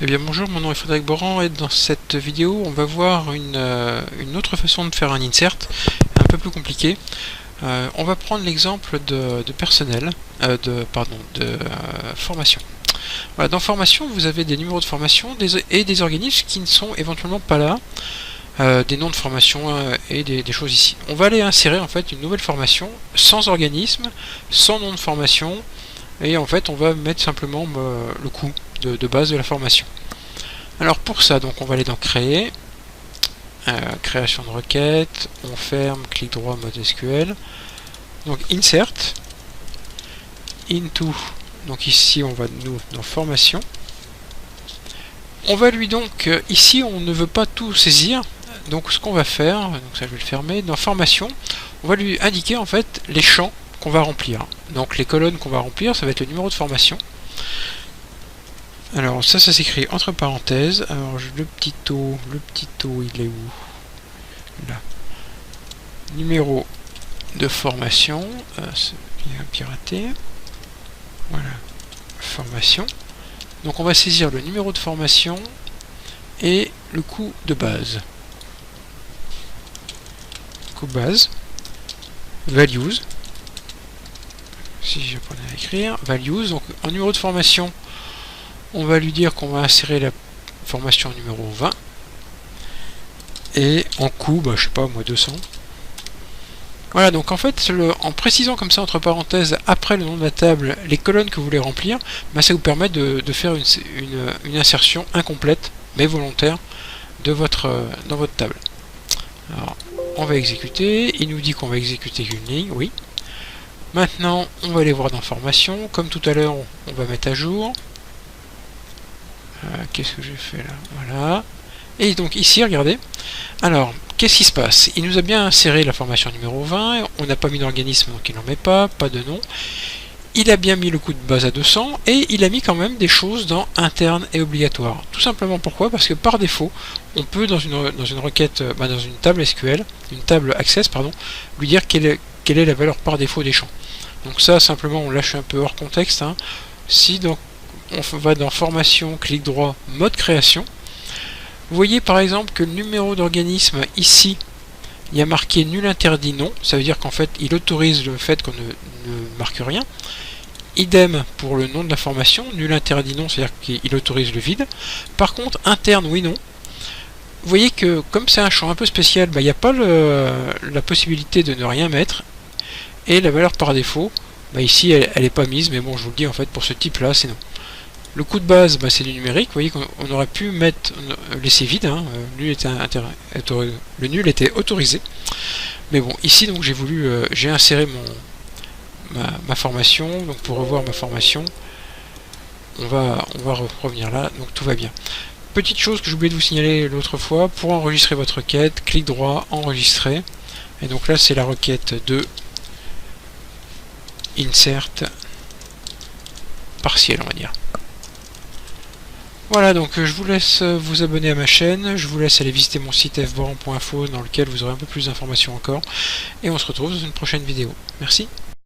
Eh bien bonjour, mon nom est Frédéric Boran et dans cette vidéo on va voir une autre façon de faire un insert, un peu plus compliqué. On va prendre l'exemple de personnel, de formation. Voilà, dans formation vous avez des numéros de formation et des organismes qui ne sont éventuellement pas là, des noms de formation et des choses ici. On va aller insérer en fait une nouvelle formation sans organisme, sans nom de formation, et en fait on va mettre simplement le coût de base de la formation. Alors pour ça, donc on va aller dans créer, création de requête, on ferme, clic droit, mode SQL, donc insert, into, donc ici on va nous dans formation, on va lui donc, ici on ne veut pas tout saisir, donc ce qu'on va faire, donc ça je vais le fermer, dans formation, on va lui indiquer en fait les champs qu'on va remplir. Donc les colonnes qu'on va remplir, ça va être le numéro de formation. Alors ça s'écrit entre parenthèses. Alors le petit O il est où? Là. Numéro de formation, bien piraté. Voilà, formation. Donc on va saisir le numéro de formation et le coût de base. Coût base, values. Si je prenais à écrire, values. Donc en numéro de formation, on va lui dire qu'on va insérer la formation numéro 20 et en coût, je sais pas moi, 200. Voilà, donc en fait en précisant comme ça entre parenthèses après le nom de la table les colonnes que vous voulez remplir, ça vous permet de faire une insertion incomplète mais volontaire dans votre table. Alors on va exécuter, il nous dit qu'on va exécuter une ligne, oui. Maintenant on va aller voir dans formation, comme tout à l'heure on va mettre à jour. Qu'est-ce que j'ai fait là? Voilà. Et donc ici, regardez. Alors, qu'est-ce qui se passe? Il nous a bien inséré la formation numéro 20. On n'a pas mis d'organisme, donc il n'en met pas de nom. Il a bien mis le coût de base à 200 et il a mis quand même des choses dans interne et obligatoire. Tout simplement pourquoi? Parce que par défaut, on peut dans une requête, dans une table SQL, une table Access, pardon, lui dire quelle est la valeur par défaut des champs. Donc ça, simplement, on lâche un peu hors contexte. Si donc on va dans formation, clic droit, mode création. Vous voyez par exemple que le numéro d'organisme ici, il y a marqué nul interdit non, ça veut dire qu'en fait il autorise le fait qu'on ne marque rien. Idem pour le nom de la formation, nul interdit non, c'est-à-dire qu'il autorise le vide. Par contre, interne oui non. Vous voyez que comme c'est un champ un peu spécial, il n'y a pas la possibilité de ne rien mettre. Et la valeur par défaut, ici elle n'est pas mise, mais bon je vous le dis en fait pour ce type là c'est non. Le coût de base, c'est du numérique. Vous voyez qu'on aurait pu laisser vide. Le nul était autorisé. Mais bon, ici donc j'ai inséré ma formation. Donc pour revoir ma formation, on va revenir là. Donc tout va bien. Petite chose que j'ai oublié de vous signaler l'autre fois, pour enregistrer votre requête, clic droit, enregistrer. Et donc là c'est la requête de insert partiel, on va dire. Voilà, donc je vous laisse vous abonner à ma chaîne, je vous laisse aller visiter mon site fboran.info dans lequel vous aurez un peu plus d'informations encore, et on se retrouve dans une prochaine vidéo. Merci.